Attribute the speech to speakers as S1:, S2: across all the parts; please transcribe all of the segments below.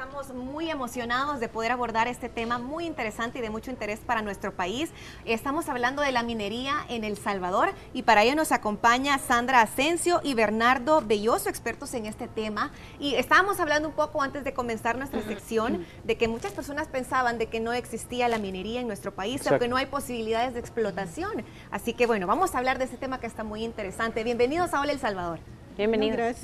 S1: estamos muy emocionados de poder abordar este tema muy interesante y de mucho interés para nuestro país. Estamos hablando de la minería en El Salvador y para ello nos acompaña Sandra Asensio y Bernardo Belloso, expertos en este tema. Y estábamos hablando un poco antes de comenzar nuestra sección de que muchas personas pensaban de que no existía la minería en nuestro país o que no hay posibilidades de explotación. Así que bueno, vamos a hablar de este tema que está muy interesante. Bienvenidos a Hola El Salvador.
S2: Bienvenidos.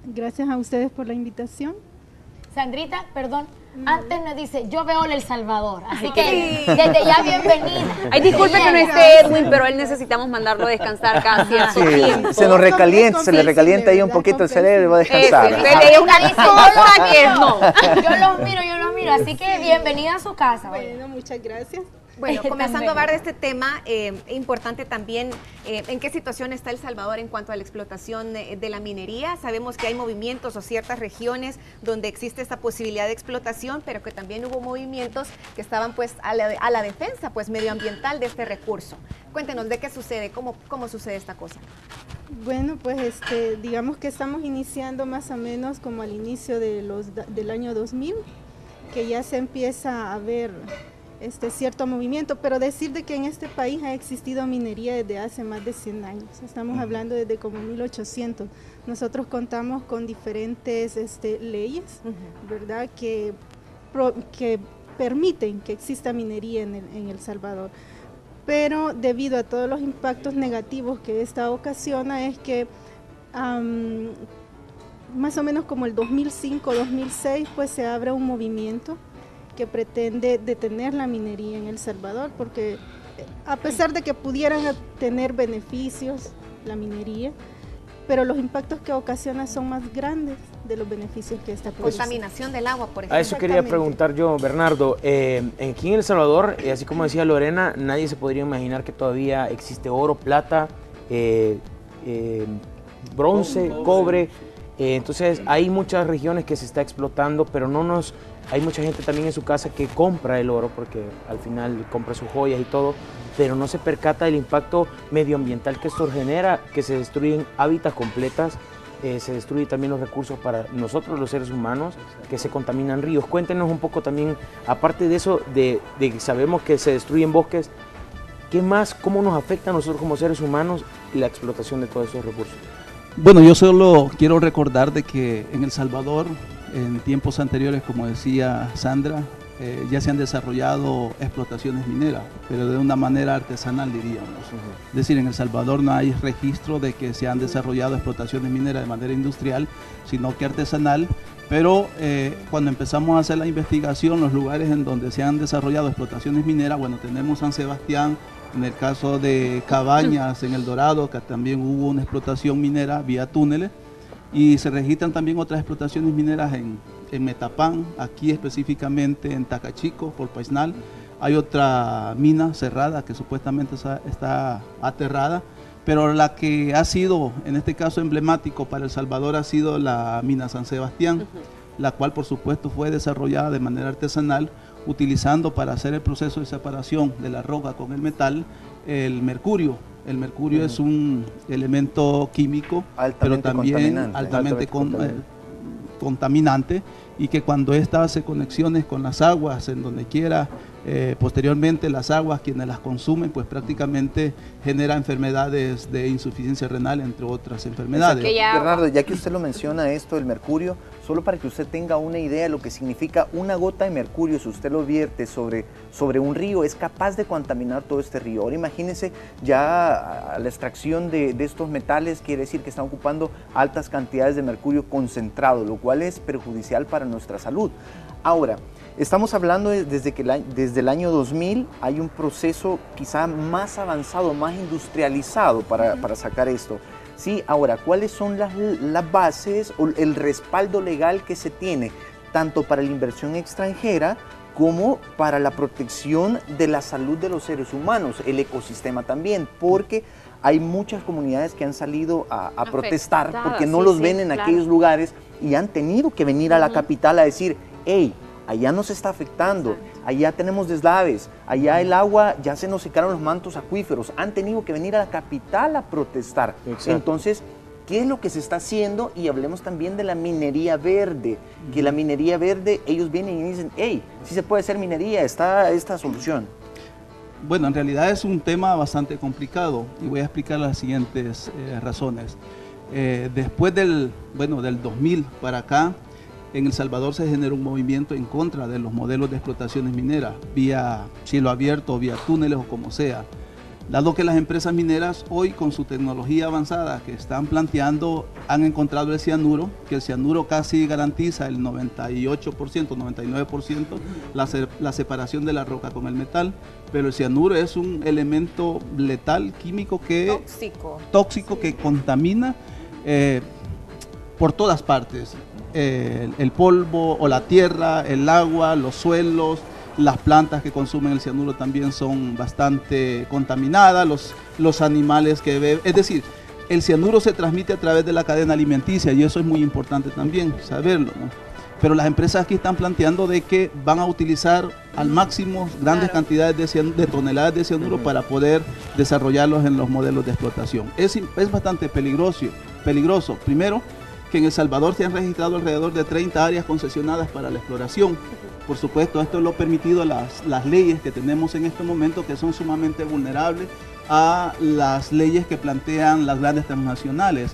S3: Gracias a ustedes por la invitación.
S2: Sandrita, perdón, antes nos dice, yo veo El Salvador, así que desde ya bienvenida.
S4: Ay, disculpe que no esté Edwin, pero él necesitamos mandarlo a descansar cada cierto tiempo.
S5: Se nos recalienta, se le recalienta ahí un poquito el cerebro y va a descansar.
S4: Es una cosa que no.
S2: Yo los miro, así que bienvenida a su casa.
S3: Bueno, muchas gracias.
S1: Bueno, comenzando a hablar de este tema, importante también, ¿en qué situación está El Salvador en cuanto a la explotación de la minería? Sabemos que hay movimientos o ciertas regiones donde existe esta posibilidad de explotación, pero que también hubo movimientos que estaban pues a la defensa pues medioambiental de este recurso. Cuéntenos, ¿de qué sucede? ¿Cómo sucede esta cosa?
S3: Bueno, pues digamos que estamos iniciando más o menos como al inicio del año 2000, que ya se empieza a ver cierto movimiento, pero decir de que en este país ha existido minería desde hace más de 100 años, estamos hablando desde como 1800. Nosotros contamos con diferentes leyes, ¿verdad?, que permiten que exista minería en El Salvador, pero debido a todos los impactos negativos que esta ocasiona es que más o menos como el 2005-2006 pues se abre un movimiento que pretende detener la minería en El Salvador, porque a pesar de que pudieran tener beneficios la minería, pero los impactos que ocasiona son más grandes de los beneficios que esta produce.
S1: Contaminación del agua, por ejemplo.
S6: A eso quería preguntar yo, Bernardo. Aquí en El Salvador, así como decía Lorena, nadie se podría imaginar que todavía existe oro, plata, bronce, cobre. Entonces hay muchas regiones que se está explotando, pero hay mucha gente también en su casa que compra el oro porque al final compra sus joyas y todo, pero no se percata del impacto medioambiental que esto genera, que se destruyen hábitats completas, se destruyen también los recursos para nosotros los seres humanos, que se contaminan ríos. Cuéntenos un poco también, aparte de eso, de que sabemos que se destruyen bosques, ¿qué más, cómo nos afecta a nosotros como seres humanos la explotación de todos esos recursos?
S7: Bueno, yo solo quiero recordar de que en El Salvador, en tiempos anteriores, como decía Sandra, ya se han desarrollado explotaciones mineras, pero de una manera artesanal, diríamos. Es decir, en El Salvador no hay registro de que se han desarrollado explotaciones mineras de manera industrial, sino que artesanal, pero cuando empezamos a hacer la investigación, los lugares en donde se han desarrollado explotaciones mineras, bueno, tenemos San Sebastián, en el caso de Cabañas, en El Dorado, que también hubo una explotación minera vía túneles, y se registran también otras explotaciones mineras en Metapán, aquí específicamente en Tacachico, por Paisnal. Hay otra mina cerrada que supuestamente está aterrada, pero la que ha sido, en este caso emblemático para El Salvador, ha sido la mina San Sebastián, la cual por supuesto fue desarrollada de manera artesanal, utilizando para hacer el proceso de separación de la roca con el metal, el mercurio. El mercurio es un elemento químico, pero también altamente contaminante, y que cuando ésta hace conexiones con las aguas, en donde quiera, posteriormente las aguas, quienes las consumen, pues prácticamente genera enfermedades de insuficiencia renal, entre otras enfermedades.
S5: Bernardo, ya que usted lo menciona esto del mercurio, solo para que usted tenga una idea de lo que significa una gota de mercurio, si usted lo vierte sobre un río, es capaz de contaminar todo este río. Ahora imagínense ya la extracción de estos metales, quiere decir que están ocupando altas cantidades de mercurio concentrado, lo cual es perjudicial para nuestra salud. Ahora, estamos hablando desde el año 2000 hay un proceso quizá más avanzado, más industrializado para sacar esto. Sí, ahora, ¿cuáles son las bases o el respaldo legal que se tiene tanto para la inversión extranjera como para la protección de la salud de los seres humanos, el ecosistema también? Porque hay muchas comunidades que han salido a protestar porque no los ven en aquellos lugares y han tenido que venir a la capital a decir, hey, allá nos está afectando, allá tenemos deslaves, allá el agua, ya se nos secaron los mantos acuíferos, han tenido que venir a la capital a protestar. Exacto. Entonces, qué es lo que se está haciendo y hablemos también de la minería verde, que la minería verde, ellos vienen y dicen, hey, sí se puede hacer minería, está esta solución.
S7: Bueno, en realidad es un tema bastante complicado y voy a explicar las siguientes razones. Después del 2000 para acá, en El Salvador se generó un movimiento en contra de los modelos de explotaciones mineras, vía cielo abierto, vía túneles o como sea. Dado que las empresas mineras hoy con su tecnología avanzada que están planteando han encontrado el cianuro, que el cianuro casi garantiza el 98%, 99% la separación de la roca con el metal, pero el cianuro es un elemento letal, químico, tóxico que contamina por todas partes. El polvo o la tierra, el agua, los suelos, las plantas que consumen el cianuro también son bastante contaminadas, los animales que beben, es decir, el cianuro se transmite a través de la cadena alimenticia y eso es muy importante también saberlo, ¿no? Pero las empresas aquí están planteando de que van a utilizar al máximo grandes cantidades de toneladas de cianuro para poder desarrollarlos en los modelos de explotación. Es bastante peligroso. Primero, que en El Salvador se han registrado alrededor de 30 áreas concesionadas para la exploración. Por supuesto, esto lo ha permitido las leyes que tenemos en este momento, que son sumamente vulnerables a las leyes que plantean las grandes transnacionales.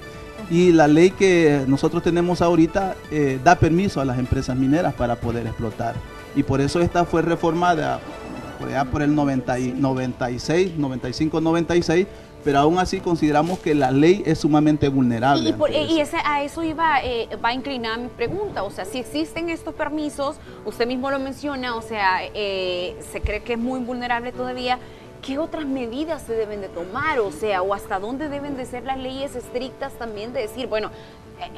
S7: Y la ley que nosotros tenemos ahorita da permiso a las empresas mineras para poder explotar. Y por eso esta fue reformada por el 96, 95, 96, pero aún así consideramos que la ley es sumamente vulnerable.
S4: A eso va a inclinar mi pregunta, o sea, si existen estos permisos, usted mismo lo menciona, o sea, se cree que es muy vulnerable todavía, ¿qué otras medidas se deben de tomar? O sea, o hasta dónde deben de ser las leyes estrictas también de decir, bueno,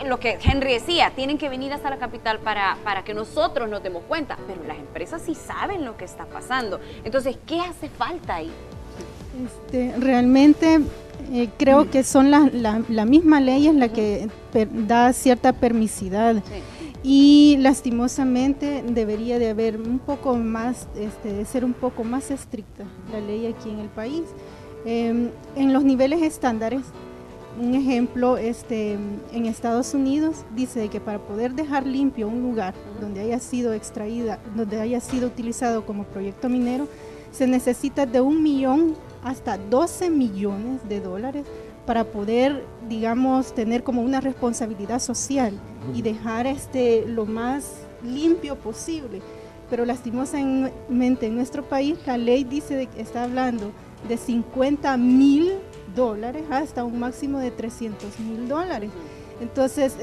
S4: lo que Henry decía, tienen que venir hasta la capital para que nosotros nos demos cuenta, pero las empresas sí saben lo que está pasando. Entonces, ¿qué hace falta ahí?
S3: Realmente creo que son la misma ley es la que da cierta permisidad. Sí. Y lastimosamente debería de haber un poco más, de ser un poco más estricta la ley aquí en el país. En los niveles estándares, un ejemplo, en Estados Unidos dice que para poder dejar limpio un lugar donde haya sido extraída, donde haya sido utilizado como proyecto minero, se necesita de 1 millón hasta 12 millones de dólares para poder, digamos, tener como una responsabilidad social y dejar lo más limpio posible. Pero lastimosamente en nuestro país la ley dice que está hablando de $50,000 hasta un máximo de $300,000. Entonces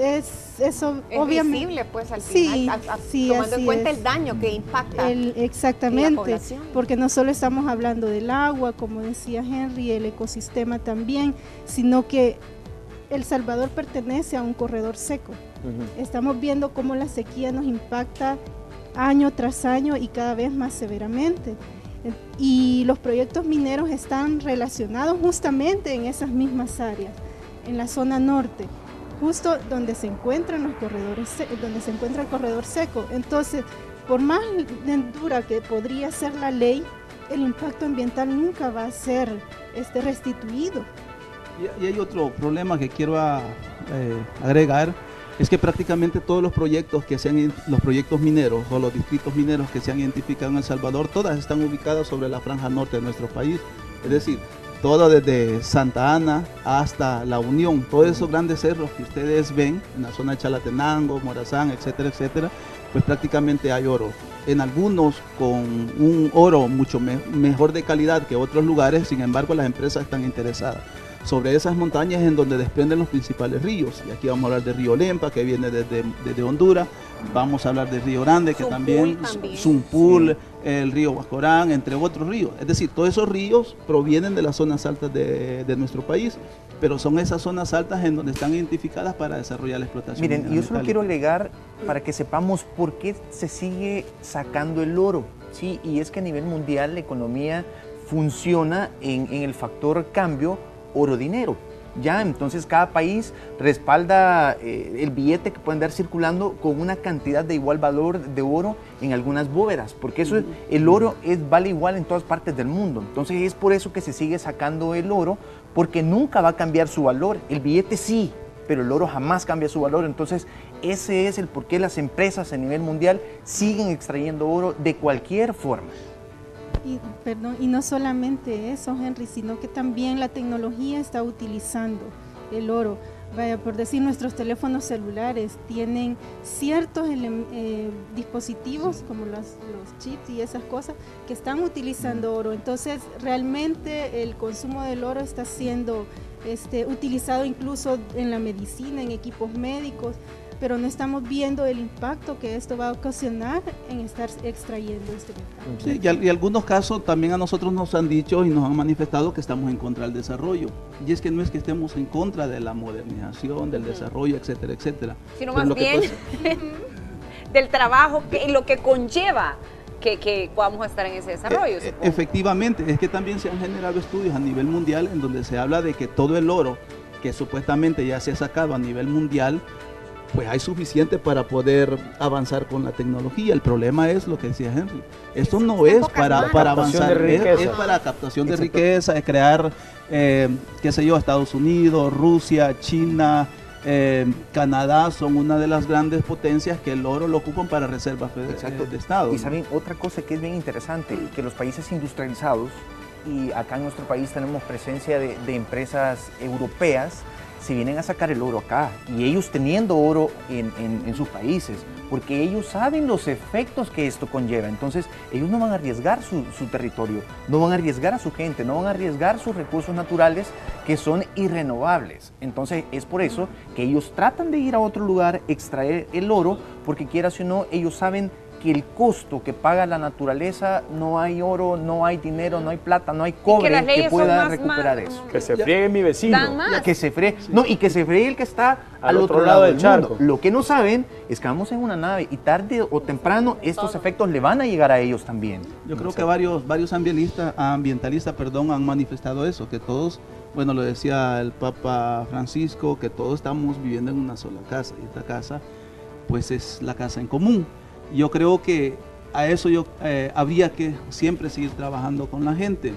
S3: eso obviamente
S1: visible, pues al final, tomando en cuenta el daño que impacta
S3: exactamente,
S1: la población.
S3: Porque no solo estamos hablando del agua, como decía Henry, el ecosistema también, sino que El Salvador pertenece a un corredor seco. Estamos viendo cómo la sequía nos impacta año tras año y cada vez más severamente. Y los proyectos mineros están relacionados justamente en esas mismas áreas, en la zona norte, justo donde se encuentran los corredores, donde se encuentra el corredor seco. Entonces, por más dura que podría ser la ley, el impacto ambiental nunca va a ser restituido.
S7: Y hay otro problema que quiero agregar, es que prácticamente todos los proyectos los proyectos mineros o los distritos mineros que se han identificado en El Salvador, todas están ubicadas sobre la franja norte de nuestro país. Es decir, todo desde Santa Ana hasta La Unión, todos esos grandes cerros que ustedes ven en la zona de Chalatenango, Morazán, etcétera, etcétera, pues prácticamente hay oro. En algunos con un oro mucho mejor de calidad que otros lugares, sin embargo las empresas están interesadas. Sobre esas montañas en donde desprenden los principales ríos, y aquí vamos a hablar del río Lempa, que viene desde Honduras, vamos a hablar del río Grande, que también, Zumpul, el río Huascorán, entre otros ríos. Es decir, todos esos ríos provienen de las zonas altas de nuestro país, pero son esas zonas altas en donde están identificadas para desarrollar la explotación.
S5: Miren, yo solo quiero agregar para que sepamos por qué se sigue sacando el oro, ¿sí? Y es que a nivel mundial la economía funciona en el factor cambio oro-dinero. Ya, entonces cada país respalda el billete que pueden andar circulando con una cantidad de igual valor de oro en algunas bóvedas, porque eso el oro vale igual en todas partes del mundo. Entonces es por eso que se sigue sacando el oro, porque nunca va a cambiar su valor. El billete sí, pero el oro jamás cambia su valor. Entonces, ese es el por qué las empresas a nivel mundial siguen extrayendo oro de cualquier forma.
S3: Y no solamente eso, Henry, sino que también la tecnología está utilizando el oro. Vaya, por decir, nuestros teléfonos celulares tienen ciertos dispositivos como los chips y esas cosas que están utilizando oro. Entonces, realmente el consumo del oro está siendo utilizado incluso en la medicina, en equipos médicos, pero no estamos viendo el impacto que esto va a ocasionar en estar extrayendo este metal.
S7: Sí, y algunos casos también a nosotros nos han dicho y nos han manifestado que estamos en contra del desarrollo. Y es que no es que estemos en contra de la modernización, del desarrollo, etcétera, etcétera.
S4: Sino más bien del trabajo, lo que conlleva que podamos estar en ese desarrollo.
S7: Efectivamente, es que también se han generado estudios a nivel mundial en donde se habla de que todo el oro que supuestamente ya se ha sacado a nivel mundial, pues hay suficiente para poder avanzar con la tecnología. El problema es lo que decía Henry. Esto no es para avanzar, es para captación de riqueza, es crear, qué sé yo, Estados Unidos, Rusia, China, Canadá son una de las grandes potencias que el oro lo ocupan para reservas de Estado.
S5: Y saben, otra cosa que es bien interesante, que los países industrializados, y acá en nuestro país tenemos presencia de empresas europeas, se vienen a sacar el oro acá, y ellos teniendo oro en sus países, porque ellos saben los efectos que esto conlleva. Entonces ellos no van a arriesgar su territorio, no van a arriesgar a su gente, no van a arriesgar sus recursos naturales que son irrenovables. Entonces es por eso que ellos tratan de ir a otro lugar, extraer el oro, porque quieras o no, ellos saben que el costo que paga la naturaleza, no hay oro, no hay dinero, no hay plata, no hay cobre que pueda recuperar eso.
S6: Que se friegue mi vecino.
S5: Que se friegue, no, y que se friegue el que está al otro lado del charco. Lo que no saben es que vamos en una nave y tarde o temprano estos efectos le van a llegar a ellos también.
S7: Yo creo que varios ambientalistas han manifestado eso, que todos, bueno, lo decía el Papa Francisco, que todos estamos viviendo en una sola casa, y esta casa pues es la casa en común. Yo creo que a eso habría que siempre seguir trabajando con la gente.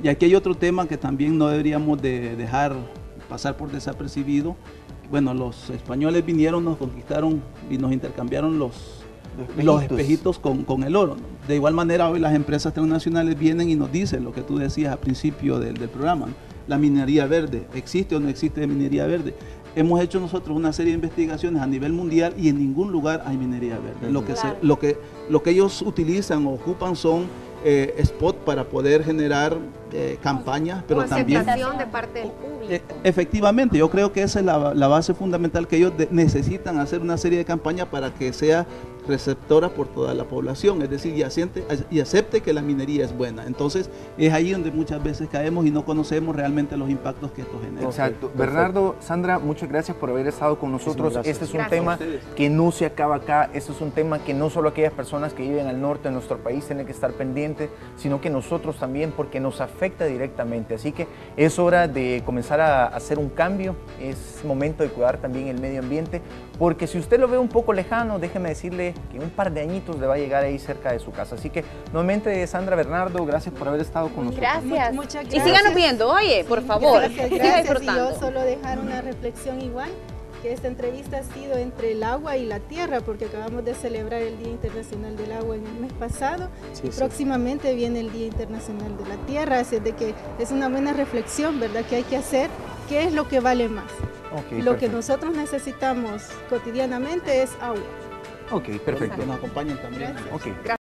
S7: Y aquí hay otro tema que también no deberíamos de dejar pasar por desapercibido. Bueno, los españoles vinieron, nos conquistaron y nos intercambiaron los espejitos con el oro. De igual manera, hoy las empresas transnacionales vienen y nos dicen lo que tú decías al principio del programa, la minería verde. ¿Existe o no existe minería verde? Hemos hecho nosotros una serie de investigaciones a nivel mundial y en ningún lugar hay minería verde. Lo que ellos utilizan o ocupan son spots para poder generar campañas, pero también
S1: de parte del público.
S7: Efectivamente, yo creo que esa es la base fundamental, que ellos necesitan hacer una serie de campañas para que sea receptora por toda la población, es decir, y acepte que la minería es buena. Entonces es ahí donde muchas veces caemos y no conocemos realmente los impactos que esto genera.
S5: Exacto. Bernardo, Sandra, muchas gracias por haber estado con nosotros. Este es un tema que no se acaba acá, este es un tema que no solo aquellas personas que viven al norte de nuestro país tienen que estar pendientes, sino que nosotros también, porque nos afecta directamente. Así que es hora de comenzar a hacer un cambio, es momento de cuidar también el medio ambiente, porque si usted lo ve un poco lejano, déjeme decirle que un par de añitos le va a llegar ahí cerca de su casa. Así que nuevamente, Sandra, Bernardo, gracias por haber estado con nosotros.
S4: Gracias.
S3: Muchas gracias.
S4: Y síganos viendo, oye, por favor.
S3: Gracias. Y yo solo dejar una reflexión igual, que esta entrevista ha sido entre el agua y la tierra, porque acabamos de celebrar el Día Internacional del Agua en el mes pasado. Próximamente viene el Día Internacional de la Tierra, así de que es una buena reflexión, ¿verdad?, que hay que hacer. ¿Qué es lo que vale más? Lo que nosotros necesitamos cotidianamente es agua.
S5: Ok, perfecto.
S7: Que nos acompañen también.
S3: Gracias.
S5: Okay.